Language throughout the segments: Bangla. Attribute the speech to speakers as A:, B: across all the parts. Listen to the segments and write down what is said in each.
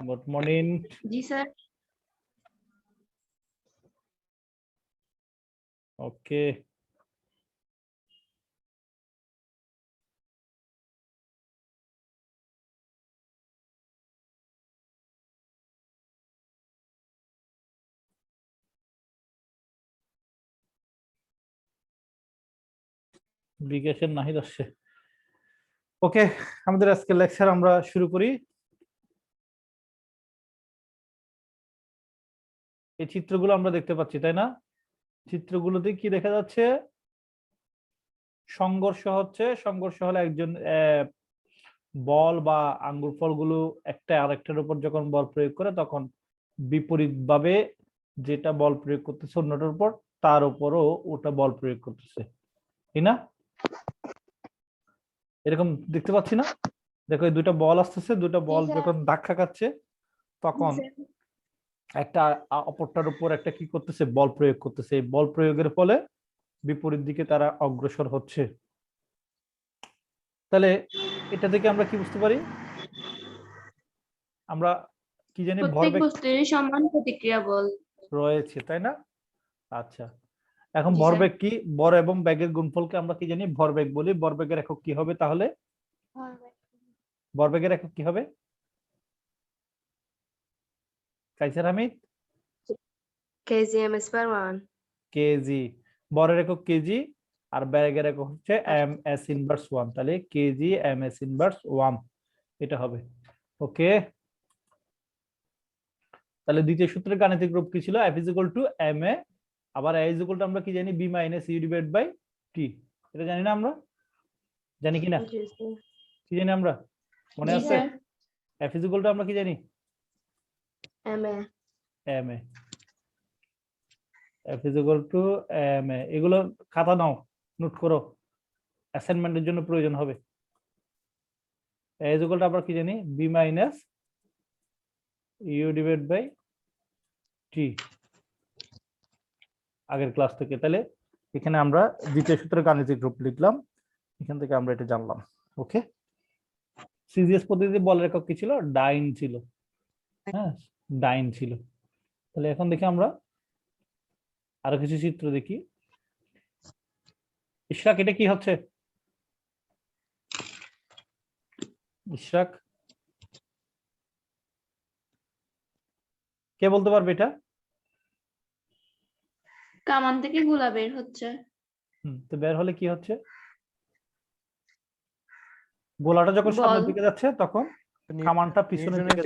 A: Good morning.
B: জি স্যার।
A: ওকে, বিকাশের নাহিদ আসছে। ওকে, আমাদের আজকের লেকচার আমরা শুরু করি। এই চিত্রগুলো আমরা দেখতে পাচ্ছি, তাই না? চিত্রগুলোতে কি দেখা যাচ্ছে? সংঘর্ষ হচ্ছে। সংঘর্ষ হলে একজন বল বা আঙ্গুর ফলগুলো একটা আরেকটার উপর যখন বল প্রয়োগ করে তখন বিপরীত ভাবে যেটা বল প্রয়োগ করতেছে অন্যটার উপর তার উপরও ওটা বল প্রয়োগ করতেছে, তাই না? এরকম দেখতে পাচ্ছি না? দেখো এই দুটো বল আসতেছে, দুটো বল যখন ধাক্কা খাচ্ছে তখন একটা অপরটার উপর একটা কি করতেছে, বল প্রয়োগ করতেছে। এই বল প্রয়োগের ফলে বিপরীত দিকে তারা অগ্রসর হচ্ছে। তাহলে এটা থেকে আমরা কি বুঝতে পারি? আমরা কি জানি
B: প্রত্যেক
A: ভরবেগ
B: বস্তুরই সমান প্রতিক্রিয়া বল
A: রয়েছে, তাই না? আচ্ছা, এখন
B: জি স্যার।
A: ভরবেগ কি? ভর এবং বেগের গুণফলকে আমরা কি জানি? ভরবেগ বলি। ভরবেগের একক কি হবে তাহলে? ভরবেগের একক কি হবে কাইসার হামিদ?
C: kg/m²।
A: কেজি। ভরের একক কেজি আর বেগের একক হচ্ছে এম এস ইনভার্স 1। তাহলে কেজি এম এস ইনভার্স 1 এটা হবে। ওকে, তাহলে দ্বিতীয় সূত্রের গাণিতিক রূপ কি ছিল? F = ma, আবার A = আমরা কি জানি? B - U/T। এটা জানি না আমরা? জানি কিনা? কি জানি আমরা? মনে
B: জি
A: আছে?
B: স্যার।
A: F = আমরা কি জানি?
C: ma।
A: ma। F ma। এগুলো খাতা নাও, নোট করো, অ্যাসাইনমেন্টের জন্য প্রয়োজন হবে। A = আমরা কি জানি? B - U/T আগের ক্লাস থেকে। তাহলে এখানে আমরা দ্বিতীয় সূত্রের গাণিতিক রূপ লিখলাম, এখান থেকে আমরা এটা জানলাম। ওকে, সিজিএস পদ্ধতিতে বলের একক কি ছিল? ডাইন ছিল। হ্যাঁ, ডাইন ছিল। তাহলে এখন দেখি আমরা আরো কিছু চিত্র দেখি। ইশরাক, এটা কি হচ্ছে? ইশরাক, কে বলতে পারবে এটা?
B: কামান থেকে গোলা বের হচ্ছে।
A: তো বের হলে কি হচ্ছে? গোলাটা যখন সামনের দিকে যাচ্ছে তখন কামানটা পিছনের দিকে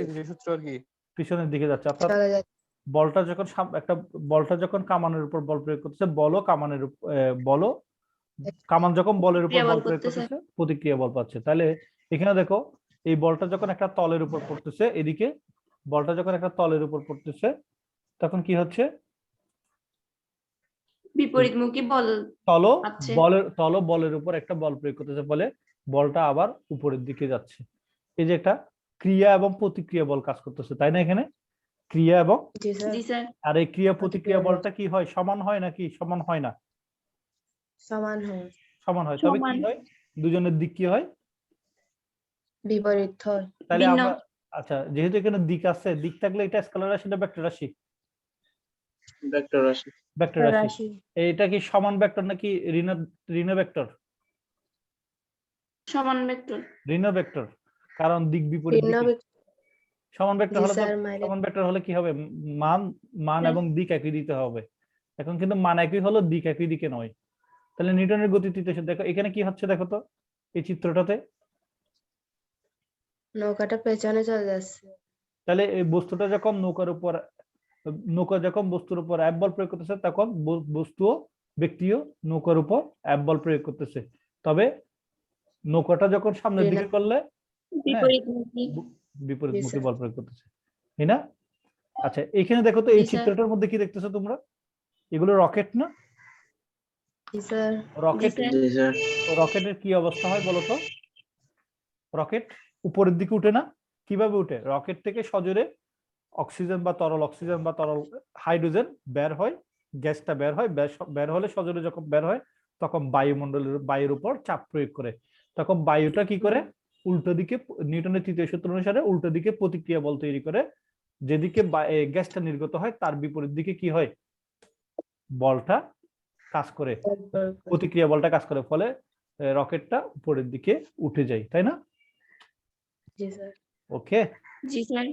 A: পিছনের দিকে যাচ্ছে। অর্থাৎ বলটা যখন বলটা যখন কামানের উপর বল প্রয়োগ করতেছে, বলও কামানের বলও কামান যখন বলের উপর বল প্রয়োগ করতেছে প্রতিক্রিয়া বল পাচ্ছে। তাহলে এখানে দেখো, এই বলটা যখন একটা তলের উপর পড়তেছে, এদিকে বলটা যখন একটা তলের উপর পড়তেছে তখন কি হচ্ছে?
B: বিপরীতমুখী বল পাচ্ছে।
A: বলের উপর একটা বল প্রয়োগ করতেছে, ফলে বলটা আবার উপরের দিকে যাচ্ছে। এই যে একটা ক্রিয়া এবং প্রতিক্রিয়া বল কাজ করতেছে, তাই না? এখানে ক্রিয়া এবং
B: জি স্যার।
A: আর এই ক্রিয়া প্রতিক্রিয়া বলটা কি হয়? সমান হয় নাকি সমান হয় না?
C: সমান হয়।
A: সমান হয়। তবে কি হয়? দুজনের দিক কি হয়?
C: বিপরীত হয়।
A: তাহলে আমরা আচ্ছা, যেহেতু এখানে দিক আছে, দিক থাকলে এটা স্কেলার রাশি না ভেক্টর রাশি?
D: ভেক্টর রাশি।
A: ভেক্টর রাশি। এটা কি সমান ভেক্টর নাকি ঋণ ভেক্টর?
B: সমান ভেক্টর।
A: ঋণ ভেক্টর, কারণ দিক বিপরীত দিকে। সমান ভেক্টর হলে সমান ভেক্টর হলে কি হবে? মান এবং দিক একই দিতে হবে। এখন কিন্তু মান একই হলো, দিক একই দিকে নয়। তাহলে নিউটনের গতিতে দেখো এখানে কি হচ্ছে, দেখো তো এই চিত্রটাতে।
C: নৌকাটা পেছনে চলে যাচ্ছে।
A: তাহলে এই বস্তুটা যখন নৌকা যখন বস্তুর উপর এক বল প্রয়োগ করতেছে তখন বস্তুও ব্যক্তিও নৌকার উপর এক বল প্রয়োগ করতেছে। তবে নৌকাটা যখন সামনের দিকে করলে বিপরীতমুখী বল প্রয়োগ করতেছে, তাই না? আচ্ছা, এখানে দেখো তো এই চিত্রটার মধ্যে কি দেখতেছো তোমরা? এগুলো রকেট না? রকেটের কি অবস্থা হয় বলো তো? রকেট উপরের দিকে উঠে না? কিভাবে উঠে? রকেট থেকে সজোরে অক্সিজেন বা তরল হাইড্রোজেন বের হয়, গ্যাসটা বের হয়। বের হলে সজোরে যখন বের হয় তখন বায়ুর উপর চাপ প্রয়োগ করে, তখন বায়ুটা কি করে? উল্টো দিকে নিউটনের তৃতীয় সূত্র অনুসারে উল্টো দিকে প্রতিক্রিয়া বল তৈরি করে, যেদিকে গ্যাসটা নির্গত হয় তার বিপরীত দিকে কি হয়, বলটা কাজ করে, প্রতিক্রিয়া বলটা কাজ করে, ফলে রকেটটা উপরের দিকে উঠে যায়, তাই না?
C: জি স্যার।
A: ওকে,
B: জি স্যার।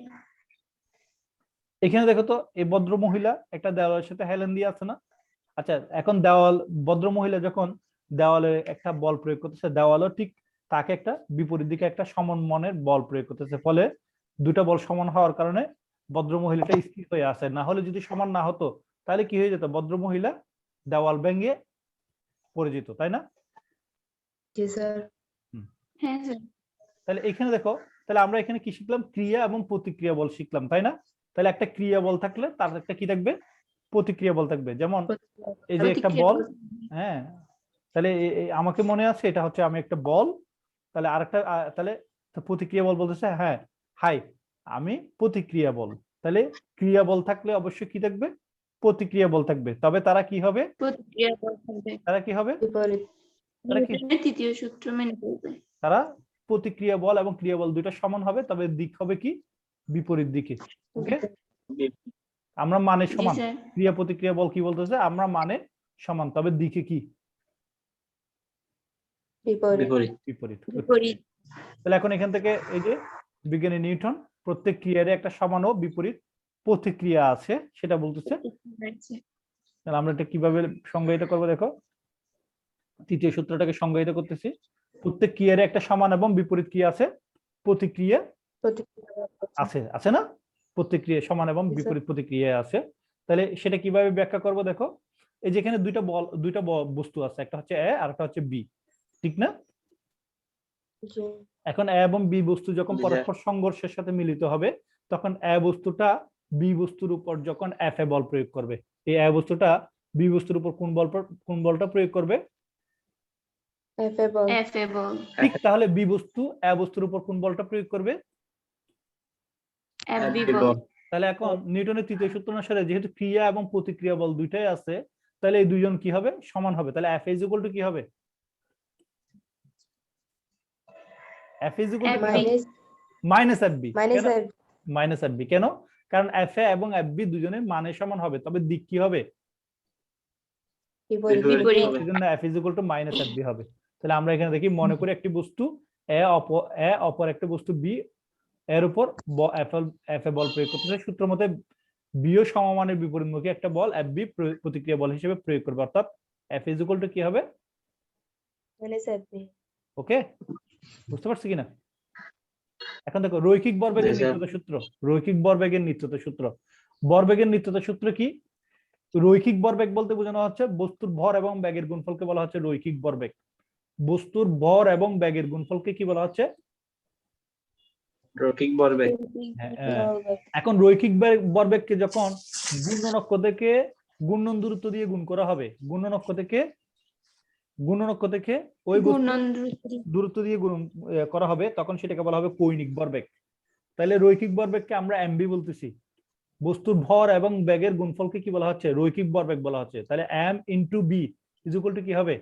A: এখানে দেখো তো এই ভদ্র মহিলা একটা দেওয়ালের সাথে হেলান দিয়ে আছে না? আচ্ছা, এখন ভদ্র মহিলা যখন দেওয়ালে একটা বল প্রয়োগ করতেছে, দেওয়ালও ঠিক তাকে একটা বিপরীত দিকে একটা সমান মনের বল প্রয়োগ করতেছে, ফলে দুটা বল সমান হওয়ার কারণে ভদ্র মহিলাটা স্থির হয়ে আছে। না হলে যদি সমান না হতো তাহলে কি হয়ে যেত, ভদ্র মহিলা দেওয়াল ভেঙে পড়ে যেত, তাই না?
C: জি স্যার।
B: হ্যাঁ স্যার।
A: তাহলে এখানে দেখো, তাহলে আমরা এখানে কি শিখলাম, ক্রিয়া এবং প্রতিক্রিয়া বল শিখলাম, তাই না? তাহলে একটা ক্রিয়া বল থাকলে তার একটা কি থাকবে, প্রতিক্রিয়া বল থাকবে। যেমন এই যে একটা বল, হ্যাঁ, তাহলে আমাকে মনে আছে এটা হচ্ছে আমি একটা বল, তাহলে আরেকটা তাহলে প্রতিক্রিয়া বল বলতেছে হ্যাঁ হাই আমি প্রতিক্রিয়া বল, তাহলে ক্রিয়া বল থাকলে অবশ্যই কি থাকবে, প্রতিক্রিয়া বল থাকবে। তবে তারা কি হবে,
B: প্রতিক্রিয়া বল থাকবে,
A: তারা কি হবে,
C: বিপরীত।
A: তারা কি,
B: নিউটনের তৃতীয় সূত্র মেনে চলবে।
A: তারা প্রতিক্রিয়া বল এবং ক্রিয়া বল দুইটা সমান হবে, তবে দিক হবে কি, বিপরীত দিকে। ওকে, আমরা মানে
B: জি
A: সমান,
B: স্যার।
A: ক্রিয়া প্রতিক্রিয়া বল কি বলতেছে, আমরা মানে সমান, তবে দিকে কি,
C: বিপরীত।
D: বিপরীত।
A: বিপরীত।
B: বিপরীত।
A: তাহলে এখন এখান থেকে এই যে বিজ্ঞানী নিউটন প্রত্যেক ক্রিয়ার একটা সমান ও বিপরীত প্রতিক্রিয়া আছে সেটা বলতেছে। তাহলে আমরা এটা কিভাবে সংজ্ঞায়িত করবো, দেখো তৃতীয় সূত্রটাকে সংজ্ঞায়িত করতেছি। প্রত্যেক ক্রিয়ার একটা সমান এবং বিপরীত কি আছে, প্রতিক্রিয়া আছে, আছে না? প্রতিক্রিয়া সমান এবং বিপরীত প্রতিক্রিয়া আছে। তাহলে সেটা কিভাবে ব্যাখ্যা করব, দেখো এই যেখানে দুইটা বস্তু আছে, একটা হচ্ছে এ আর একটা হচ্ছে বি, ঠিক না? এখন এ এবং বি বস্তু যখন পরস্পর সংঘর্ষের সাথে মিলিত হবে, তখন এ বস্তুটা বি বস্তুর উপর যখন এফ এ বল প্রয়োগ করবে, এই এ বস্তুটা বি বস্তুর উপর কোন বলটা প্রয়োগ করবে,
C: এফ এ বল।
B: এফ এ বল।
A: ঠিক, তাহলে বি বস্তু এ বস্তুর উপর কোন বলটা প্রয়োগ করবে,
B: এফ বি বল।
A: তাহলে এখন নিউটনের তৃতীয় সূত্র অনুসারে যেহেতু ক্রিয়া এবং প্রতিক্রিয়া বল দুইটাই আছে, তাহলে এই দুইজন কি হবে, সমান হবে। তাহলে এফ ইজ ইকুয়াল টু কি হবে, F is equal to minus F B. Minus F B কেন, কারণ এফ এ এবং এফ বি দুজনের মানে সমান হবে, তবে দিক কি হবে,
B: বিপরীত।
A: সেজন্য F is equal to minus F B হবে। তাহলে আমরা এখানে দেখি, মনে করি একটি বস্তু এ অপর একটা বস্তু বি এর উপর এফ এ বল প্রয়োগ করতেছে, সূত্র মতে বিও সমমানের বিপরীতমুখী একটা বল এফ বি প্রতিক্রিয়া বল হিসেবে প্রয়োগ করবে, অর্থাৎ এফ ইজ ইকুয়াল টু কি হবে, ওকে, বুঝতে পারছি কিনা? এখন দেখো রৈখিক ভরবেগের নিত্যতা সূত্র, রৈখিক ভরবেগের নিত্যতা সূত্র, ভরবেগের নিত্যতা সূত্র কি, রৈখিক ভরবেগ বলতে বোঝানো হচ্ছে বস্তুর ভর এবং বেগের গুণফলকে বলা হচ্ছে রৈখিক ভরবেগ। বস্তুর ভর এবং বেগের গুণফলকে কি বলা হচ্ছে,
D: রৈখিক ভরবেগ।
A: এখন রৈখিক ভরবেগকে যখন ঘূর্ণন অক্ষ থেকে ঘূর্ণন দূরত্ব দিয়ে গুণ করা হবে, ঘূর্ণন অক্ষ থেকে ওই দূরত্ব দিয়ে গুণ করা হবে, তখন সেটাকে বলা হবে কৌণিক ভরবেগ। তাহলে রৈখিক ভরবেগকে আমরা এমবি বলতেছি, বস্তুর ভর এবং বেগের গুণফলকে কি বলা হচ্ছে, রৈখিক ভরবেগ বলা হচ্ছে। তাহলে M into B is equal to কি হবে,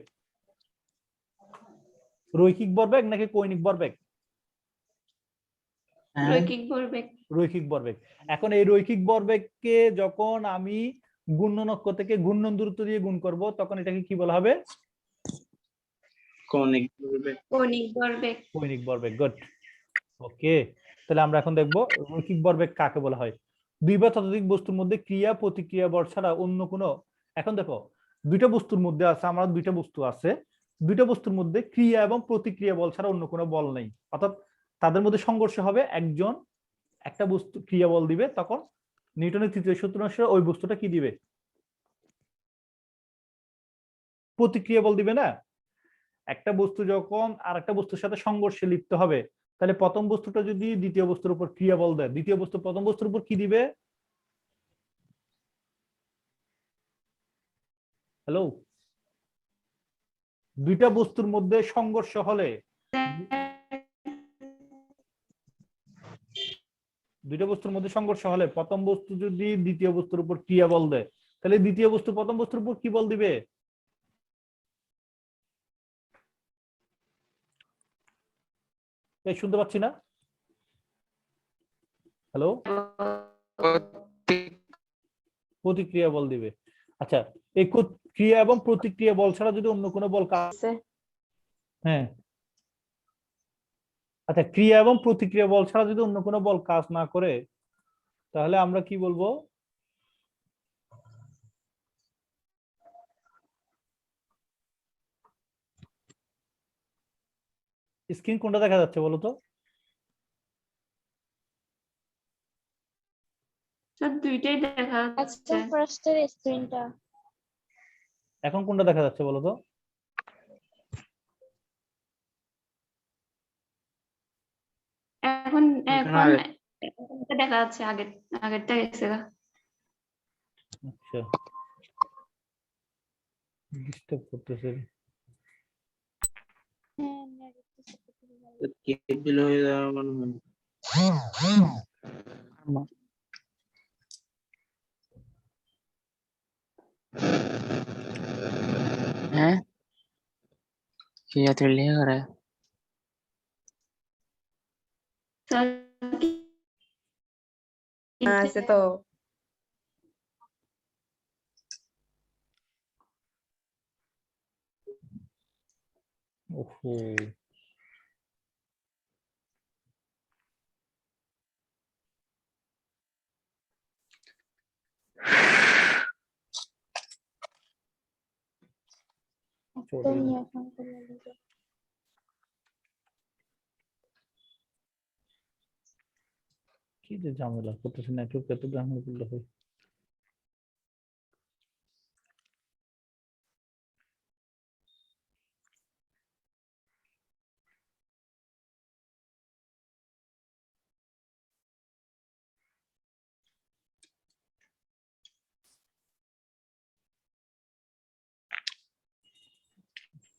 A: রৈখিক ভরবেগ নাকি কৌণিক ভরবেগ,
B: রৈখিক ভরবেগ।
A: রৈখিক ভরবেগ। এখন এই রৈখিক ভরবেগকে যখন আমি ঘূর্ণন অক্ষ থেকে ঘূর্ণন দূরত্ব দিয়ে গুণ করব, তখন এটাকে কি বলা হবে,
D: কৌণিক ভরবেগ।
B: কৌণিক ভরবেগ।
A: কৌণিক ভরবেগ, গুড। ওকে, তাহলে আমরা এখন দেখব রৈখিক ভরবেগ কাকে বলা হয়। দুই বা ততোধিক বস্তুর মধ্যে ক্রিয়া প্রতিক্রিয়া বল ছাড়া অন্য কোনো, এখন দেখো দুইটা বস্তুর মধ্যে আছে, আমরা দুইটা বস্তু আছে, দুইটা বস্তুর মধ্যে ক্রিয়া এবং প্রতিক্রিয়া বল ছাড়া অন্য কোনো বল নেই, অর্থাৎ তাদের মধ্যে সংঘর্ষ হবে, একজন একটা বস্তু ক্রিয়া বল দিবে, তখন নিউটনের তৃতীয় সূত্র অনুসারে ওই বস্তুটা কি দিবে, প্রতিক্রিয়া বল দিবে না। একটা বস্তু যখন আর একটা বস্তুর সাথে সংঘর্ষে লিপ্ত হবে, তাহলে প্রথম বস্তুটা যদি দ্বিতীয় বস্তুর উপর ক্রিয়া বল দেয়, দ্বিতীয় বস্তু প্রথম বস্তুর উপর কি দিবে, হ্যালো, দুইটা বস্তুর মধ্যে সংঘর্ষ হলে, দুইটা বস্তুর মধ্যে সংঘর্ষ হলে প্রথম বস্তু যদি দ্বিতীয় বস্তুর উপর ক্রিয়া বল দেয়, তাহলে দ্বিতীয় বস্তু প্রথম বস্তুর উপর কি বল দিবে, এই শুনতে পাচ্ছি না, হ্যালো, প্রতিক্রিয়া বল দিবে। আচ্ছা, এই ক্রিয়া এবং প্রতিক্রিয়া বল ছাড়া যদি অন্য কোনো বল কাজ, হ্যাঁ আচ্ছা, ক্রিয়া এবং প্রতিক্রিয়া বল ছাড়া যদি অন্য কোনো বল কাজ না করে তাহলে আমরা কি বলবো? স্ক্রিন কোনটা দেখা যাচ্ছে বলো তো?
B: স্যার দুইটাই দেখা যাচ্ছে।
C: ফার্স্টের স্ক্রিনটা
A: এখন কোনটা দেখা যাচ্ছে বলো তো?
B: এখন
D: এখন
B: এখন
D: আগে।
B: এখনটা দেখা যাচ্ছে, আগেরটা গেছে গা।
A: আচ্ছা, ডিস্টার্ব করতেছে।
D: কেবিল হয়ে যাওয়া মনে হয়।
E: हैं क्या तो ले रहा है
B: স্যার
C: আছে তো।
A: ওহো, কি যে ঝামেলা করতেছে, নেটওয়ার্ক এত ঝামেলা করলে হয়?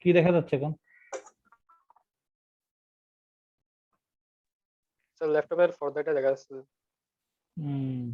A: কি দেখা যাচ্ছে এখন?
F: স্যার ল্যাপটপের পর্দাটা দেখা যাচ্ছে।
A: হুম,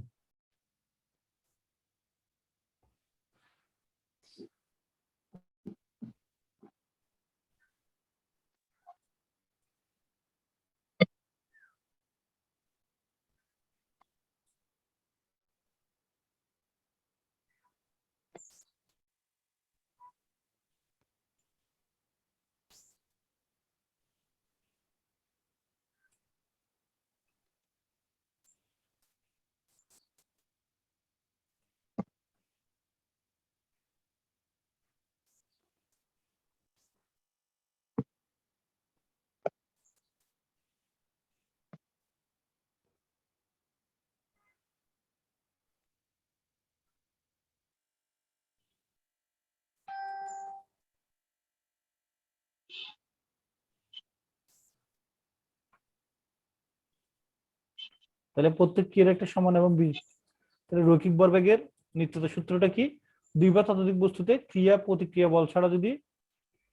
A: তাহলে প্রত্যেক ক্রিয়ার একটা সমান এবং তাহলে রৈখিক ভরবেগের নিত্যতা সূত্রটা কি? দুই বা ততোধিক বস্তুতে ক্রিয়া প্রতিক্রিয়া বল ছাড়া যদি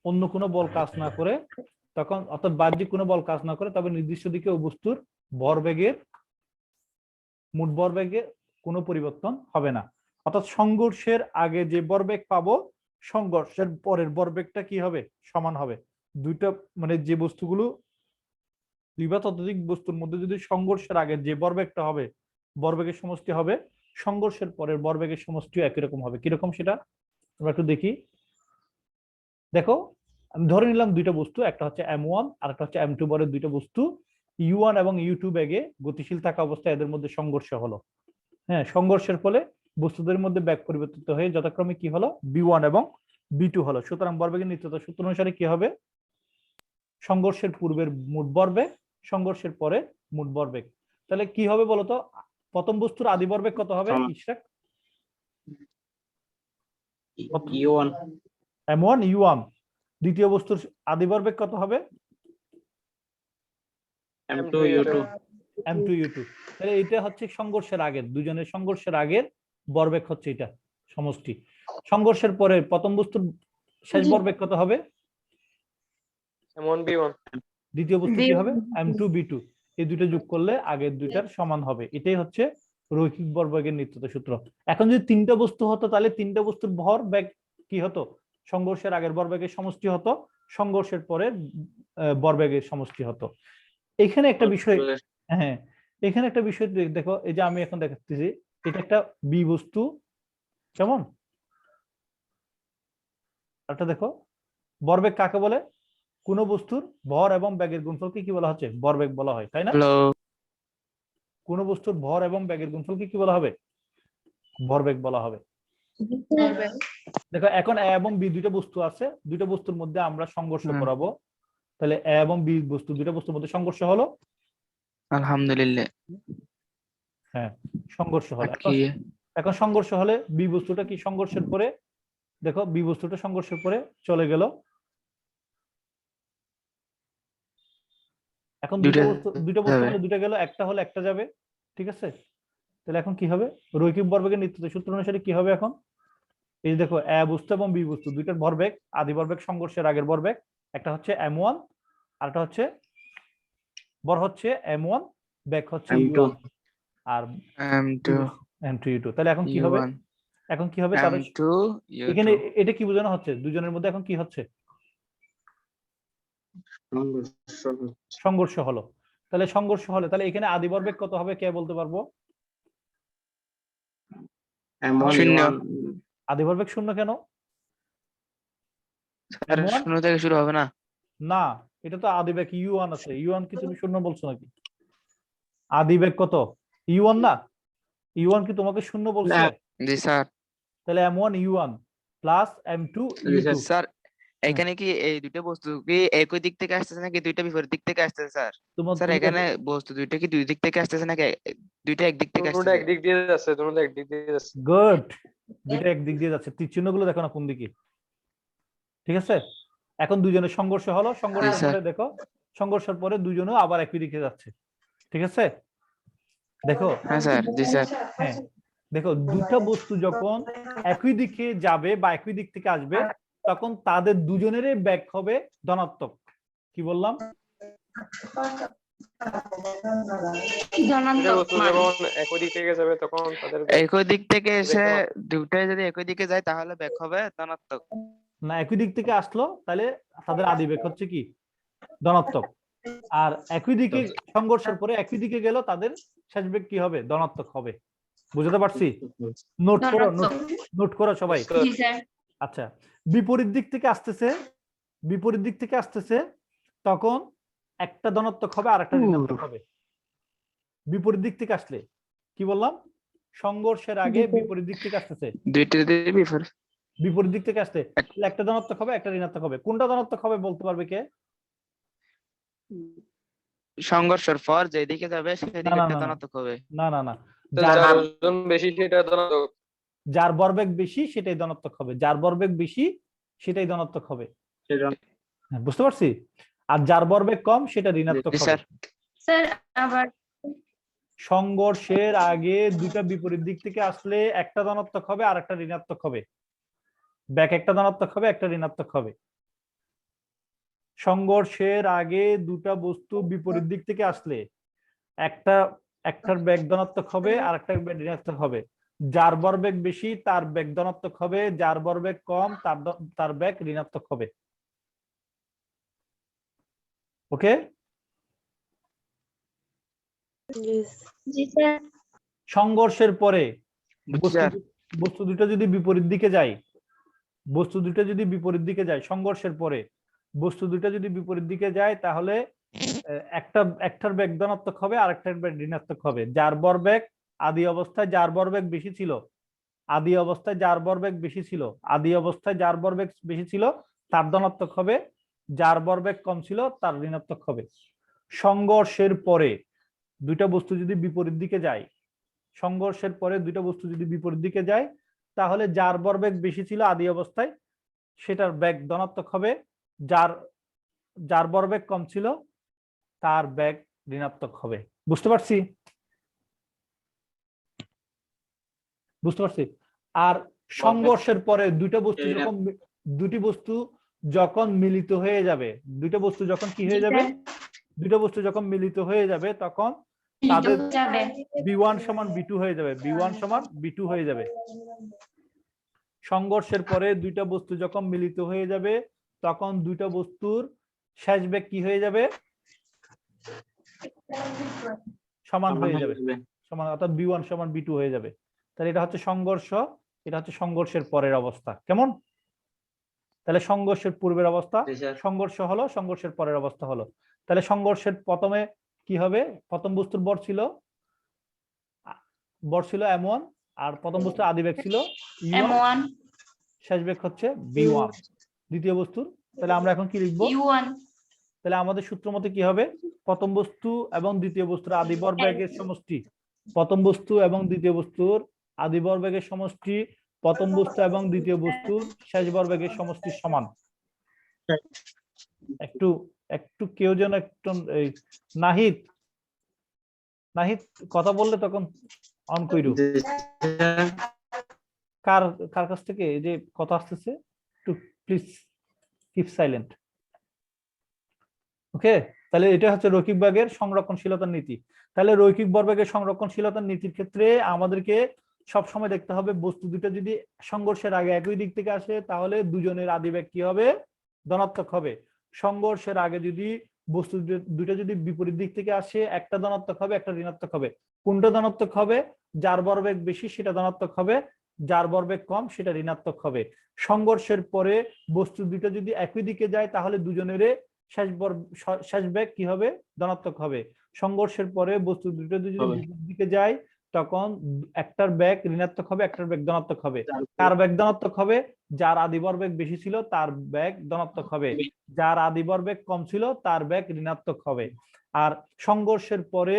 A: অন্য কোনো বল কাজ না করে, তখন অর্থাৎ বাহ্যিক কোনো বল কাজ না করে, তবে নির্দিষ্ট দিকে ওই বস্তুর ভরবেগের মোট ভরবেগে কোনো পরিবর্তন হবে না। অর্থাৎ সংঘর্ষের আগে যে ভরবেগ পাবো, সংঘর্ষের পরের ভরবেগটা কি হবে? সমান হবে। দুইটা মানে যে বস্তুগুলো দুই বা ততোধিক বস্তুর মধ্যে যদি সংঘর্ষের আগে যে ভরবেগটা হবে, ভরবেগের সমষ্টি হবে, সংঘর্ষের পরের ভরবেগের সমষ্টিও একই রকম হবে। কিরকম সেটা আমরা একটু দেখি। দেখো, আমি ধরে নিলাম দুইটা বস্তু, একটা হচ্ছে m1 আর একটা হচ্ছে m2 বরের দুইটা বস্তু, u1 এবং u2 বেগে গতিশীল থাকা অবস্থায় এদের মধ্যে সংঘর্ষ হলো। হ্যাঁ, সংঘর্ষের ফলে বস্তুদের মধ্যে বেগ পরিবর্তিত হয়ে যথাক্রমে কি হলো? v1 এবং v2 হলো। সুতরাং ভরবেগের নিত্যতা সূত্র অনুসারে কি হবে? সংঘর্ষের পূর্বের মোট ভরবেগ, সংঘর্ষের পরে মোট ভরবেগ। তাহলে কি হবে বলতো? প্রথম বস্তুর আদি ভরবেগ কত হবে ইশরাক?
D: U1
A: m1 u1। দ্বিতীয় বস্তুর আদি ভরবেগ কত হবে?
D: M2 U2
A: m2 u2। তাহলে এটা হচ্ছে সংঘর্ষের আগের, দুজনের সংঘর্ষের আগের ভরবেগ হচ্ছে এটা সমষ্টি। সংঘর্ষের পরে প্রথম বস্তুর শেষ ভরবেগ কত হবে?
F: M1 B1।
A: দ্বিতীয় বস্তু কি হবে? m2 b2। এই দুটো যোগ করলে আগের দুইটার সমান হবে। এটাই হচ্ছে রৈখিক ভরবেগের নিত্যতা সূত্র। এখন যদি তিনটা বস্তু হতো তাহলে তিনটা বস্তুর ভরবেগ কি হতো? সংঘর্ষের আগের ভরবেগের সমষ্টি হতো, সংঘর্ষের পরে ভরবেগের সমষ্টি হতো। এখানে একটা বিষয়, হ্যাঁ এখানে একটা বিষয় দেখো, এই যে আমি এখন দেখাচ্ছি, এটা একটা বি বস্তু, কেমন? একটা দেখো, ভরবেগ কাকে বলে? কোন বস্তুর ভর এবং বেগের গুণফলকে কি বলা হচ্ছে? ভরবেগ বলা হয়, তাই না?
E: হ্যালো,
A: কোন বস্তুর ভর এবং বেগের গুণফলকে কি বলা হবে? ভরবেগ বলা হবে। দেখো এখন এ এবং বি দুইটা বস্তু আছে, দুইটা বস্তুর মধ্যে আমরা সংঘর্ষ করাবো, তাহলে এ এবং বি বস্তু, দুইটা বস্তুর মধ্যে সংঘর্ষ হলো,
E: আলহামদুলিল্লাহ।
A: হ্যাঁ সংঘর্ষ হলো।
E: কি
A: এখন সংঘর্ষ হলে বি বস্তুটা কি সংঘর্ষের পরে, দেখো বি বস্তুটা সংঘর্ষের পরে চলে গেল, এখন দুইটা বস্তু হলে দুইটা গেল, একটা হলে একটা যাবে, ঠিক আছে? তাহলে এখন কি হবে? রৈখিক ভরবেগের নিত্যতা সূত্র অনুসারে কি হবে এখন? এই যে দেখো এ বস্তু এবং বি বস্তু দুইটার ভরবেগ, আদি ভরবেগ সংঘর্ষের আগের ভরবেগ, একটা হচ্ছে m1 আর একটা হচ্ছে ভর হচ্ছে m1, বেগ হচ্ছে u1 আর m2u2। তাহলে এখন কি হবে? এখন কি হবে তাহলে এখানে এটা কি বোঝানো হচ্ছে? দুজনের মধ্যে এখন কি হচ্ছে? সংঘর্ষ হলো। তাহলে সংঘর্ষ হলে তাহলে এখানে আদি ভরবেগ কত হবে কে বলতে পারবো?
E: শূন্য।
A: আদি ভরবেগ শূন্য কেন?
E: শূন্য থেকে শুরু হবে না?
A: না, এটা তো আদি বেগ u1 আছে, u1 কি তুমি শূন্য বলছো নাকি? আদি বেগ কত? u1 না? u1 কি তোমাকে শূন্য বলছে?
E: জি স্যার।
A: তাহলে m1 u1 plus m2 u2।
E: Sir এখানে কি এই দুটো বস্তু কি একই দিক থেকে আসতেছে নাকি দুইটা বিপরীত দিক থেকে আসতেছে স্যার? স্যার এখানে বস্তু দুইটা কি দুই দিক থেকে আসতেছে নাকি দুইটা এক দিক থেকে আসতেছে?
F: দুটোটা এক দিক দিয়ে যাচ্ছে, দুটোটা এক দিক দিয়ে যাচ্ছে।
A: গুড, দুইটা এক দিক দিয়ে যাচ্ছে। তীর চিহ্নগুলো দেখো না কোন দিকে, ঠিক আছে? এখন দুজনের সংঘর্ষ হলো, সংঘর্ষের পরে দেখো সংঘর্ষের পরে দুজনও আবার একই দিকে যাচ্ছে, ঠিক আছে? দেখো
E: হ্যাঁ স্যার। জি স্যার।
A: হ্যাঁ দেখো দুটো বস্তু যখন একই দিকে যাবে বা একই দিক থেকে আসবে তখন তাদের দুজনেরই বেগ হবে ধনাত্মক। কি বললাম?
F: একই দিক থেকে যাবে তখন তাদের
E: একই দিক থেকে এসে দুটোই যদি একই দিকে যায় তাহলে বেগ হবে ধনাত্মক।
A: না, একই দিক থেকে আসলো তাহলে তাদের আদি বেগ হচ্ছে কি? ধনাত্মক। আর একই দিকে সংঘর্ষের পরে একই দিকে গেল তাদের শেষ বেগ কি হবে? ধনাত্মক হবে। বুঝতে পারছি? নোট করো, নোট করো সবাই। আচ্ছা, বিপরীত দিক থেকে আসতেছে, বিপরীত দিক থেকে আসতেছে তখন একটা ধনাত্মক হবে আর একটা ঋণাত্মক হবে। বিপরীত দিক থেকে আসলে কি বললাম? সংঘর্ষের আগে বিপরীত দিক থেকে আসতেছে, বিপরীত দিক থেকে আসতে একটা ধনাত্মক হবে একটা ঋণাত্মক হবে। কোনটা ধনাত্মক হবে বলতে পারবে কে?
E: সংঘর্ষের পর যেদিকে যাবে সেদিকে একটা ধনাত্মক হবে।
A: না না না,
F: যার ওজন বেশি সেটা ধনাত্মক,
A: যার ভরবেগ বেশি সেটাই ধনাত্মক হবে, যার ভরবেগ বেশি সেটাই ধনাত্মক হবে। বুঝতে পারছি? আর যার ভরবেগ কম সেটা ঋণাত্মক হবে।
B: স্যার আবার
A: সংঘর্ষের আগে দুইটা বিপরীত দিক থেকে আসলে একটা ধনাত্মক হবে আর একটা ঋণাত্মক হবে, ব্যাক একটা ধনাত্মক হবে একটা ঋণাত্মক হবে। সংঘর্ষের আগে দুটা বস্তু বিপরীত দিক থেকে আসলে একটার বেগ ধনাত্মক হবে আর একটার বেগ ঋণাত্মক হবে। যার ভরবেগ বেশি তার বেগ ধনাত্মক হবে, যার ভরবেগ কম তার বেগ ঋণাত্মক হবে। ওকে? সংঘর্ষের পরে বস্তু দুটো যদি বিপরীত দিকে যায়, বস্তু দুটো যদি বিপরীত দিকে যায় সংঘর্ষের পরে বস্তু দুটো যদি বিপরীত দিকে যায় তাহলে একটার বেগ ধনাত্মক হবে আর একটার বেগ ঋণাত্মক হবে। যার ভরবেগ আদি অবস্থায় যার ভরবেগ বেশি ছিল, আদি অবস্থায় যার ভরবেগ বেশি ছিল, আদি অবস্থায় যার ভরবেগ বেশি ছিল তার ধনাত্মক হবে, যার ভরবেগ কম ছিল তার ঋণাত্মক হবে। সংঘর্ষের পরে দুইটা বস্তু যদি বিপরীত দিকে যায়, সংঘর্ষের পরে দুইটা বস্তু যদি বিপরীত দিকে যায় তাহলে যার ভরবেগ বেশি ছিল আদি অবস্থায় সেটার বেগ ধনাত্মক হবে, যার ভরবেগ কম ছিল তার বেগ ঋণাত্মক হবে। বুঝতে পারছি? বুঝতে পারছি? আর সংঘর্ষের পরে দুটি বস্তু যখন মিলিত হয়ে যাবে, দুইটা বস্তু যখন কি হয়ে যাবে? দুটো বস্তু যখন মিলিত হয়ে যাবে তখন তাদের B1 সমান B2 হয়ে যাবে, B1 সমান B2 হয়ে যাবে। সংঘর্ষের পরে দুইটা বস্তু যখন মিলিত হয়ে যাবে তখন দুইটা বস্তুর শেষ বেগ কি হয়ে যাবে? সমান হয়ে যাবে, সমান, অর্থাৎ B1 সমান B2 হয়ে যাবে। তাহলে এটা হচ্ছে সংঘর্ষ, এটা হচ্ছে সংঘর্ষের পরের অবস্থা। কেমন? তাহলে সংঘর্ষের পূর্বের অবস্থা সংঘর্ষ হলো, সংঘর্ষের পরের অবস্থা হলো। তাহলে সংঘর্ষের প্রথমে কি হবে? প্রথম বস্তুর ভর ছিল M1, আর প্রথম বস্তুর আদি বেগ ছিল U1,
B: M1
A: শেষ বেগ হচ্ছে B1 দ্বিতীয় বস্তুর। তাহলে আমরা এখন কি লিখবো?
B: U1
A: তাহলে আমাদের সূত্র মতে কি হবে? প্রথম বস্তু এবং দ্বিতীয় বস্তুর আদি ভর বেগের সমষ্টি, প্রথম বস্তু এবং দ্বিতীয় বস্তুর আদি ভর বেগের সমষ্টি প্রথম বস্তু এবং দ্বিতীয় বস্তুর শেষ ভর বেগের সমষ্টির সমান। একটু একটু কেউ যেন একটু নাহিদ কথা বললে তখন অন কইরো। কার কার কাছ থেকে এই যে কথা আসতেছে একটু প্লিজ কিপ সাইলেন্ট। ওকে, তাহলে এটা হচ্ছে রৈখিক বেগের সংরক্ষণশীলতার নীতি। তাহলে রৈখিক ভরবেগের সংরক্ষণশীলতার নীতির ক্ষেত্রে আমাদেরকে সব সময় দেখতে হবে বস্তু দুটো যদি সংঘর্ষের আগে একই দিক থেকে আসে তাহলে দুজনের আদিবেগ কি হবে? ধনাত্মক হবে। সংঘর্ষের আগে যদি বস্তু দুটো যদি বিপরীত দিক থেকে আসে, একটা ধনাত্মক হবে, একটা ঋণাত্মক হবে। কোনটা ধনাত্মক হবে? যার ভরবেগ বেশি সেটা ধনাত্মক হবে, যার ভরবেগ কম সেটা ঋণাত্মক হবে। সংঘর্ষের পরে বস্তু দুটো যদি একই দিকে যায় তাহলে দুজনের শেষ বেগ কি হবে? ধনাত্মক হবে। সংঘর্ষের পরে বস্তু দুটো যদি বিপরীত দিকে যায় তখন একটার বেগ ঋণাত্মক হবে, একটার বেগ ধনাত্মক হবে। কার বেগ ধনাত্মক হবে? যার আদি ভরবেগ বেশি ছিল তার বেগ ধনাত্মক হবে, যার আদি ভরবেগ কম ছিল তার বেগ ঋণাত্মক হবে। আর সংঘর্ষের পরে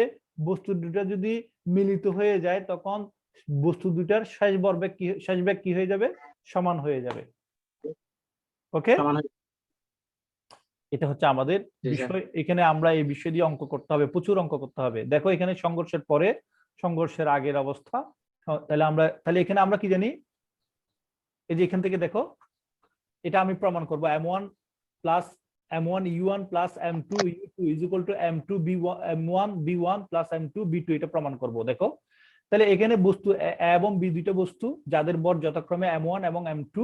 A: বস্তু দুটো যদি মিলিত হয়ে যায় তখন বস্তু দুটার শেষ বেগ কি হয়ে যাবে? সমান হয়ে যাবে। ওকে, এটা হচ্ছে আমাদের বিষয়। এখানে আমরা এই বিষয় দিয়ে অঙ্ক করতে হবে, প্রচুর অঙ্ক করতে হবে। দেখো এখানে সংঘর্ষের পরে সংঘর্ষের আগের অবস্থা। তাহলে এখানে আমরা কি জানি? এই যে এখান থেকে দেখো, এটা আমি প্রমাণ করব M1 U1 plus M2 U2 is equal two M2 M1 B1 plus M2 B2, এটা প্রমাণ করব। দেখো তাহলে এখানে বস্তু A এবং B দুইটা বস্তু যাদের ভর যথাক্রমে M1 এবং M2,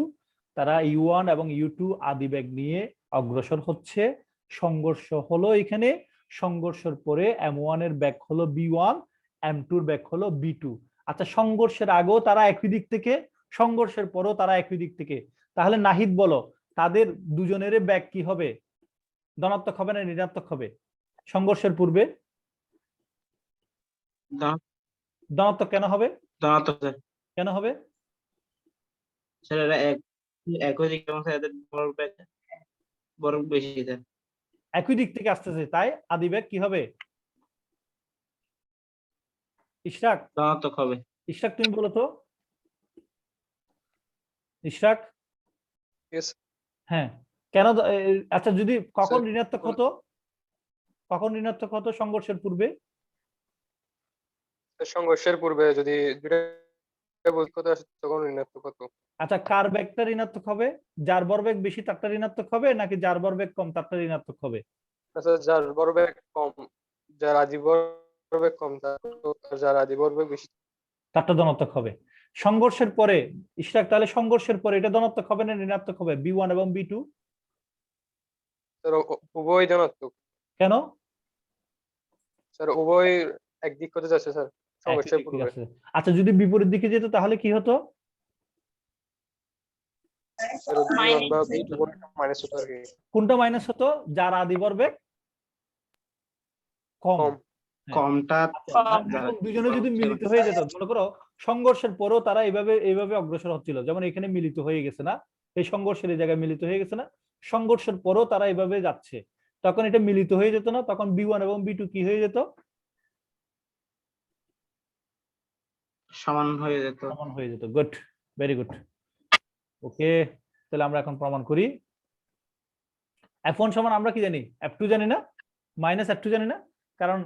A: তারা U1 এবং U2 আদি বেগ নিয়ে অগ্রসর হচ্ছে। সংঘর্ষ হলো এখানে, সংঘর্ষের পরে M1 এর বেগ হলো B1, M2 এর বেগ হলো B2। আচ্ছা, সংঘর্ষের আগেও তারা একই দিক থেকে, সংঘর্ষের পরেও তারা একই দিক থেকে, তাহলে নাহিদ বলো তাদের দুজনের বেগ কি হবে? ধনাত্মক হবে না ঋণাত্মক হবে? সংঘর্ষের পূর্বে ধনাত্মক কেন হবে? কেন হবে? একই দিক থেকে আসতেছে তাই আদিবেগ কি হবে? ইশরাক ধনাত্মক হবে। ইশরাক তুমি বলো তো। ইশরাক হ্যাঁ, কেন? আচ্ছা, যদি কখন ঋণাত্মক হতো? কখন ঋণাত্মক হতো সংঘর্ষের পূর্বে?
F: সংঘর্ষের পূর্বে যদি দুইটা তখন ঋণাত্মক হতো।
A: আচ্ছা, কার বেগটা ঋণাত্মক হবে? যার ভরবেগ বেশি তারটা ঋণাত্মক হবে নাকি যার ভরবেগ কম তারটা ঋণাত্মক হবে?
F: আচ্ছা, যার ভরবেগ কম, যার আদি ভরবেগ কম, যার আদি ভরবেগ বেশি
A: তারটা ধনাত্মক হবে। সংঘর্ষের পরে ইশরাক, তাহলে সংঘর্ষের পরে এটা ধনাত্মক হবে না ঋণাত্মক হবে? B1 এবং B2
F: স্যার উভয় ধনাত্মক।
A: কেন?
F: স্যার উভয় একদিক হতে যাচ্ছে স্যার সংঘর্ষের পূর্বে।
A: আচ্ছা, যদি বিপরীত দিকে যেত তাহলে কি হতো? কোনটা মাইনাস হতো? যার আদি ভরবেগ কম,
D: কমটা
A: দুজনে যদি মিলিত হয়ে যেত, মনে করো সংঘর্ষের পরেও তারা এইভাবে অগ্রসর হচ্ছিল, যেমন এখানে মিলিত হয়ে গেছে না, এই সংঘর্ষের এই জায়গায় মিলিত হয়ে গেছে না, সংঘর্ষের পরেও তারা এইভাবে যাচ্ছে, তখন এটা মিলিত হয়ে যেত না, তখন B1 এবং B2 কি হয়ে যেত?
D: সমান হয়ে যেত।
A: সমান হয়ে যেত। Good, very good. ওকে, তাহলে আমরা এখন প্রমাণ করি। F1 সমান আমরা কি জানি? F2 জানি না, মাইনাস F2 জানি না, কারণ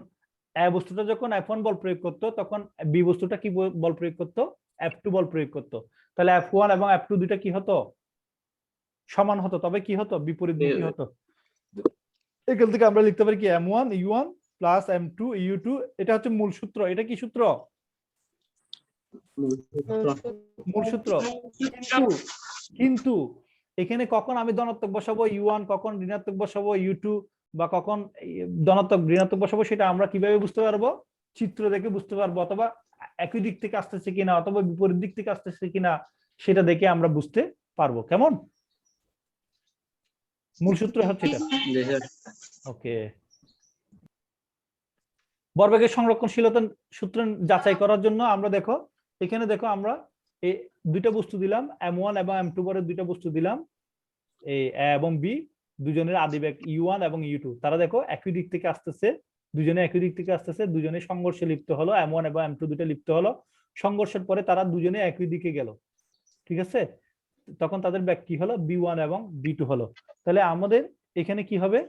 A: A বস্তুটা যখন F1 বল প্রয়োগ করতো তখন B বস্তুটা কি বল প্রয়োগ করতো? F2 বল প্রয়োগ করতো। তাহলে F1 এবং F2 দুইটা কি হতো? সমান হতো। তবে কি হতো? বিপরীতমুখী হতো। এখান থেকে আমরা লিখতে পারি কি M1 U1 plus M2 U2, এটা হচ্ছে মূল সূত্র। এটা কি সূত্র? মূল সূত্র। কিন্তু এখানে কখন আমি ধনাত্মক বসাবো U1, কখন ঋণাত্মক বসাবো U2, বা কখন ধনাত্মক ঋণাত্মক বসাবো সেটা আমরা কিভাবে বুঝতে পারবো? চিত্র দেখে বুঝতে পারবো, অথবা একই দিক থেকে আসতেছে কিনা অথবা বিপরীত দিক থেকে আসতেছে কিনা সেটা দেখে আমরা বুঝতে পারবো। কেমন? মূল সূত্র হচ্ছে এটা।
D: জি স্যার।
A: ওকে, ভরবেগের সংরক্ষণশীলতা সূত্র যাচাই করার জন্য আমরা দেখো এখানে দেখো আমরা এই দুইটা বস্তু দিলাম, m1 এবং m2 পরে দুইটা বস্তু দিলাম, এই a এবং b, দুজনের আদিবেগ u1 এবং u2। তারা দেখো একই দিক থেকে আসতেছে, দুজনে একই দিক থেকে আসতেছে, দুজনে সংঘর্ষে লিপ্ত হলো, m1 এবং m2 দুটো লিপ্ত হলো। সংঘর্ষের পরে তারা দুজনে একই দিকে গেল, ঠিক আছে? তখন তাদের বেগ কি হলো? b1 এবং b2 হলো। তাহলে আমাদের এখানে কি হবে?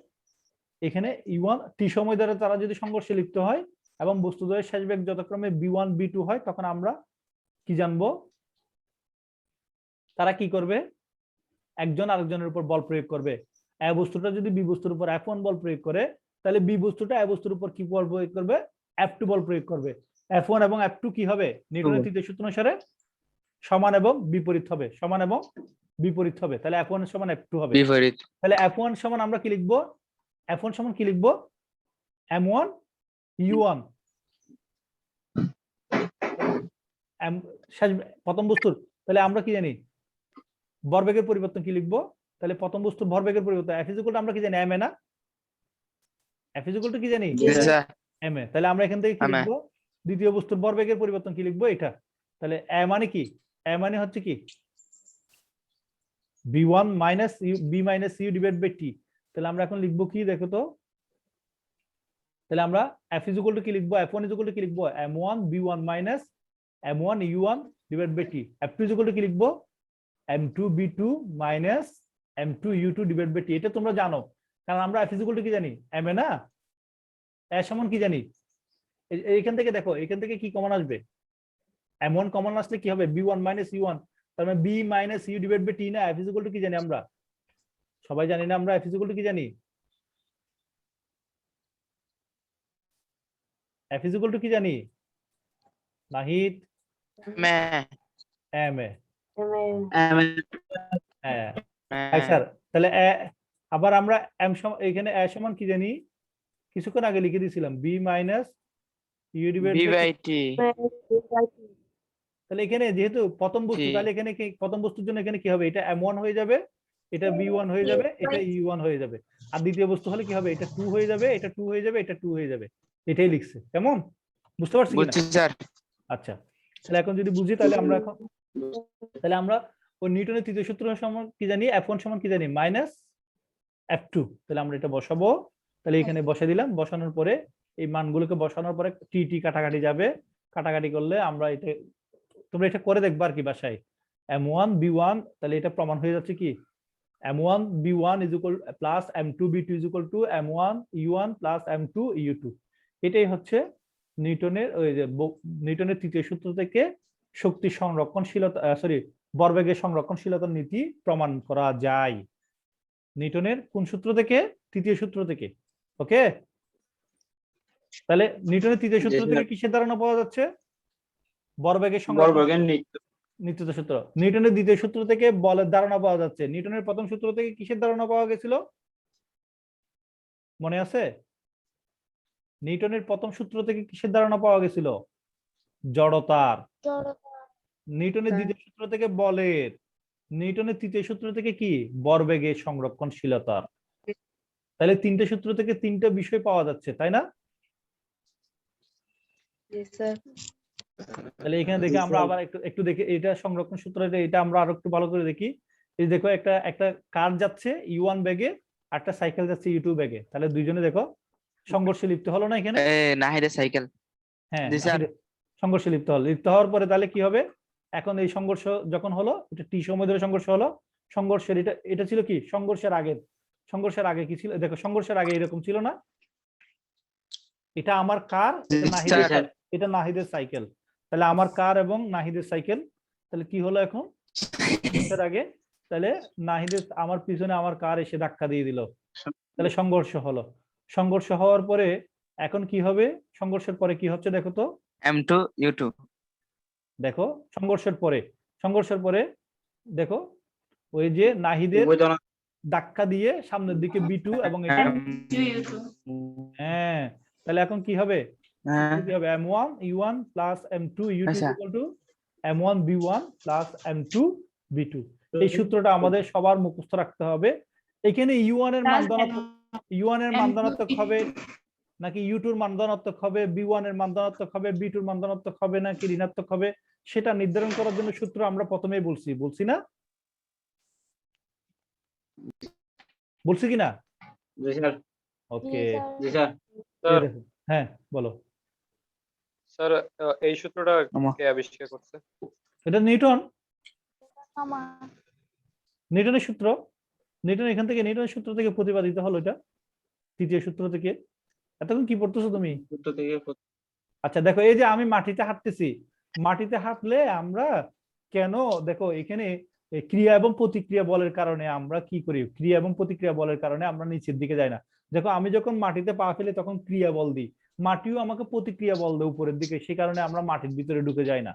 A: এখানে e1 t সময় ধরে তারা যদি সংঘর্ষে লিপ্ত হয় এবং বস্তুদ্বয়ের শেষ বেগ যথাক্রমে b1 b2 হয়, তখন আমরা কি জানবো? তারা কি করবে? একজন আরেকজনের উপর বল প্রয়োগ করবে। এ বস্তুটা যদি বি বস্তুর উপর F1 বল প্রয়োগ করে, তাহলে বি বস্তুটা এ বস্তুর উপর কি বল প্রয়োগ করবে? F2 বল প্রয়োগ করবে। F1 এবং F2 কি হবে? নিউটনের তৃতীয় সূত্র অনুসারে সমান এবং বিপরীত হবে, সমান এবং বিপরীত হবে। তাহলে F1 সমান F2 হবে।
E: বিপরীত।
A: তাহলে F1 সমান আমরা কি লিখবো? F1 সমান কি লিখবো? m1 u1 প্রথম বস্তুর। তাহলে আমরা কি জানি? ভরবেগের পরিবর্তন কি লিখবো? তাহলে প্রথম বস্তুর ভরবেগের পরিবর্তন F = আমরা কি জানি? m a না? F = কি জানি? m a। তাহলে আমরা এখান থেকে কি লিখবো? দ্বিতীয় বস্তুর ভরবেগের পরিবর্তন কি লিখবো? এটা। তাহলে a মানে কি? a মানে হচ্ছে কি? b1 - b - u / t। তাহলে আমরা এখন লিখবো কি দেখো তো? তাহলে আমরা F = কি লিখবো? F1 = কি লিখবো? m1 b1 - m1 u1 / t। F2 = কি লিখবো? m2 b2 - m2 u2 / t। এটা তোমরা জানো, কারণ আমরা F = কি জানি? m a না? a সমান কি জানি? এইখান থেকে দেখো, এখান থেকে কি কমন আসবে? m1 কমন আসলে কি হবে? b1 - u1, তার মানে b - u / t না? F = কি জানি আমরা? সবাই জানি না আমরা F = কি জানি? F = কি জানি? Nahid?
E: m a
A: m a।
D: M
A: হ্যাঁ স্যার। তাহলে আবার আমরা এখানে a সমান কি জানি? কিছুক্ষণ আগে লিখে দিয়েছিলাম b - u / t।
E: b/t।
A: তাহলে এখানে যেহেতু প্রথম বস্তু, তাহলে এখানে কি প্রথম বস্তুর জন্য এখানে কি হবে? এটা m1 হয়ে যাবে, এটা b1 হয়ে যাবে, এটা u1 হয়ে যাবে। আর দ্বিতীয় বস্তু হলে কি হবে? এটা 2 হয়ে যাবে, এটা 2 হয়ে যাবে, এটা 2 হয়ে যাবে। এটাই লিখছে। কেমন? বুঝতে পারছি কিনা?
E: বুঝছি স্যার।
A: আচ্ছা, তাহলে এখন যদি বুঝি তাহলে আমরা এখন ওই নিউটনের তৃতীয় সূত্র সমান কি জানি? F1 সমান কি জানি? -F2। তাহলে আমরা এটা বসাবো। তাহলে এখানে বসে দিলাম, বসানোর পরে এই মানগুলোকে বসানোর পরে টি টি কাটাকাটি যাবে, কাটাকাটি করলে আমরা এটা, তোমরা এটা করে দেখবা আর কি বাসায়। m1 b1, তাহলে এটা প্রমাণ হয়ে যাচ্ছে কি? m1 b1 plus m2 b2 m1 u1 plus m2 u2। এটাই হচ্ছে নিউটনের ওই যে নিউটনের তৃতীয় সূত্র থেকে শক্তি সংরক্ষণশীলতা ভরবেগের সংরক্ষণশীলতার নীতি প্রমাণ করা যায়। নিউটনের কোন সূত্র থেকে? তৃতীয় সূত্র থেকে। ওকে, তাহলে নিউটনের তৃতীয় সূত্র থেকে কিসের ধারণা পাওয়া যাচ্ছে? ভরবেগের নিত্যতা সূত্র। নিউটনের দ্বিতীয় সূত্র থেকে বলের ধারণা পাওয়া যাচ্ছে। নিউটনের প্রথম সূত্র থেকে কিসের ধারণা পাওয়া গেছিল? মনে আছে? নিউটনের প্রথম সূত্র থেকে কিসের ধারণা পাওয়া গেছিল? জড়তার। নিউটনের দ্বিতীয় সূত্র থেকে বলের। নিউটনের তৃতীয় সূত্র থেকে কি? ভরবেগের সংরক্ষণশীলতার। তাহলে তিনটে সূত্র থেকে তিনটা বিষয় পাওয়া যাচ্ছে, তাই না? তাহলে এখানে দেখে আমরা আবার একটু দেখি এটা সংরক্ষণ সূত্র, এটা আমরা আরো একটু ভালো করে দেখি। এই দেখো একটা কার যাচ্ছে u1 বেগে, আর একটা সাইকেল যাচ্ছে u2 বেগে। তাহলে দুইজনে দেখো সংঘর্ষে লিপ্ত হলো না এখানে?
E: নাহিদের সাইকেল।
A: হ্যাঁ, সংঘর্ষে লিপ্ত হলো। লিপ্ত হওয়ার পরে তাহলে কি হবে? এখন এই সংঘর্ষ যখন হলো, এটা টি সময় ধরে সংঘর্ষ হলো। সংঘর্ষের এটা ছিল কি? সংঘর্ষের আগে কি ছিল? দেখো সংঘর্ষের আগে এরকম ছিল না? এটা আমার কার, এটা নাহিদের সাইকেল। তাহলে আমার কার এবং নাহিদের সাইকেল, তাহলে কি হলো এখন? সংঘর্ষের আগে তাহলে নাহিদের আমার পিছনে আমার কার এসে ধাক্কা দিয়ে দিল, তাহলে সংঘর্ষ হলো। সংঘর্ষ হওয়ার পরে এখন কি হবে? সংঘর্ষের পরে কি হচ্ছে দেখো তো?
E: m2 u2।
A: দেখো সংঘর্ষের পরে দেখো ওই যে নাহিদের ধাক্কা দিয়ে সামনের দিকে B2 এবং এটা হ্যাঁ, তাহলে এখন কি হবে? কি হবে? M1 U1 plus M2 U2
E: আচ্ছা।
A: equal to M1 B1 plus M2 B2। এই সূত্রটা আমাদের সবার মুখস্থ রাখতে হবে। এখানে U1 এর মান ধনাত্মক হবে নাকি U2 এর মান ধনাত্মক হবে, B1 এর মান ধনাত্মক হবে, B2 এর মান ধনাত্মক হবে নাকি ঋণাত্মক হবে, সেটা নির্ধারণ করার জন্য সূত্র আমরা প্রথমেই বলছি না? বলছি কিনা?
D: জি স্যার।
A: ওকে,
D: জি স্যার।
F: স্যার
A: হ্যাঁ বলো।
F: স্যার এই সূত্রটা কে আবিষ্কার করছে?
A: এটা নিউটনের সূত্র। নিউটনের সূত্র থেকে প্রতিপাদিত হলো এটা, তৃতীয় সূত্র থেকে। এতক্ষণ কি পড়তেছো তুমি?
D: সূত্র থেকে
A: আচ্ছা দেখো, এই যে আমি মাটিতে হাঁটতেছি, মাটিতে হাঁটলে আমরা কেন, দেখো এখানে ক্রিয়া এবং প্রতিক্রিয়া বলের কারণে আমরা কি করি, ক্রিয়া এবং প্রতিক্রিয়া বলের কারণে আমরা নিচের দিকে যাই না। দেখো আমি যখন মাটিতে পা ফেলি তখন ক্রিয়া বল দিই, মাটিও আমাকে প্রতিক্রিয়া বল দেয় উপরের দিকে, সেই কারণে আমরা মাটির ভিতরে ঢুকে যাই না।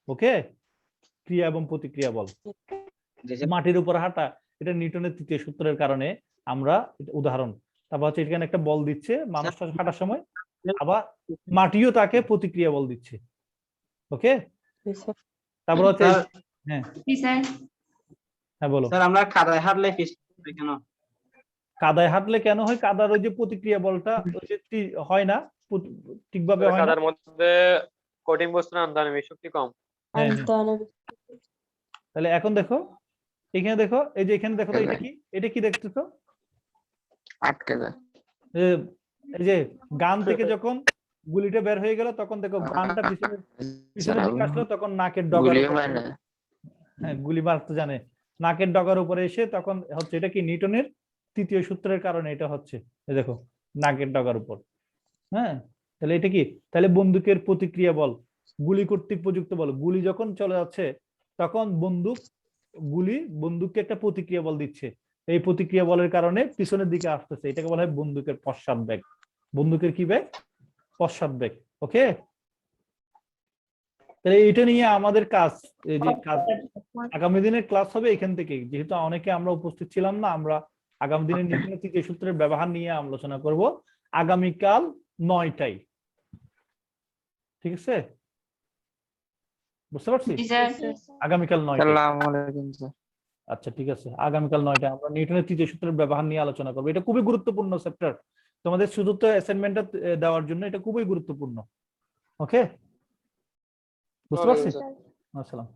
A: ওকে, ক্রিয়া এবং প্রতিক্রিয়া বল। মাটির উপর হাঁটা, এটা নিউটনের তৃতীয় সূত্রের কারণে আমরা উদাহরণ। তারপর হচ্ছে এখানে একটা বল দিচ্ছে মানুষটা হাঁটার সময়, আবার মাটিও তাকে প্রতিক্রিয়া বল দিচ্ছে। ওকে, তারপর হচ্ছে হ্যাঁ হ্যাঁ বলো।
D: স্যার আমরা কাদায় হাঁটলে পিছলে কেন?
A: কাদায় হাঁটলে কেন হয়? কাদার ওই যে প্রতিক্রিয়া বলটা ওই যে হয় না, ঠিকভাবে হয় না।
F: কাদার মধ্যে কঠিন বস্তুর আন্তঃআণবিক শক্তি কম।
A: তাহলে এখন দেখো, এখানে দেখো, এই যে এখানে দেখো তো, এটা কি দেখতেছো?
E: আটকে যায়।
A: এই যে গান থেকে যখন গুলিটা বের হয়ে গেল তখন দেখো গানটা পিছনের দিকে আসলো, তখন নাকের ডগার হ্যাঁ গুলি মারতে জানে, নাকের ডগার উপরে এসে তখন হচ্ছে, এটা কি নিউটনের তৃতীয় সূত্রের কারণে এটা হচ্ছে। এই দেখো নাকের ডগার উপর। হ্যাঁ, তাহলে এটা কি? তাহলে বন্দুকের প্রতিক্রিয়া বল, গুলি কর্তৃক প্রযুক্ত বল। গুলি যখন চলে যাচ্ছে তখন বন্দুককে একটা প্রতিক্রিয়া বল দিচ্ছে, এই প্রতিক্রিয়া বলের কারণে পিছনের দিকে আসতেছে, এটাকে বলা হয় বন্দুকের পশ্চাৎবেগ। বন্দুকের কি বেগ? পশ্চাৎবেগ। ওকে, তাহলে এটা নিয়ে আমাদের কাজ, এই যে কাজ আগামী দিনের ক্লাস হবে এখান থেকে, যেহেতু অনেকে আমরা উপস্থিত ছিলাম না, আমরা আগামী দিনের নিউটনের তৃতীয় সূত্রের ব্যবহার নিয়ে আলোচনা করব আগামীকাল 9টায়। ঠিক আছে, বুঝতে পারছি? আগামীকাল 9টায়। আচ্ছা ঠিক আছে, আগামীকাল 9টায় আমরা নিউটনের তৃতীয় সূত্রের ব্যবহার নিয়ে আলোচনা করবো। এটা খুবই গুরুত্বপূর্ণ চ্যাপ্টার, তোমাদের চতুর্থ অ্যাসাইনমেন্টটা দেওয়ার জন্য এটা খুবই গুরুত্বপূর্ণ। ওকে, বুঝতে পারছি? আসসালাম।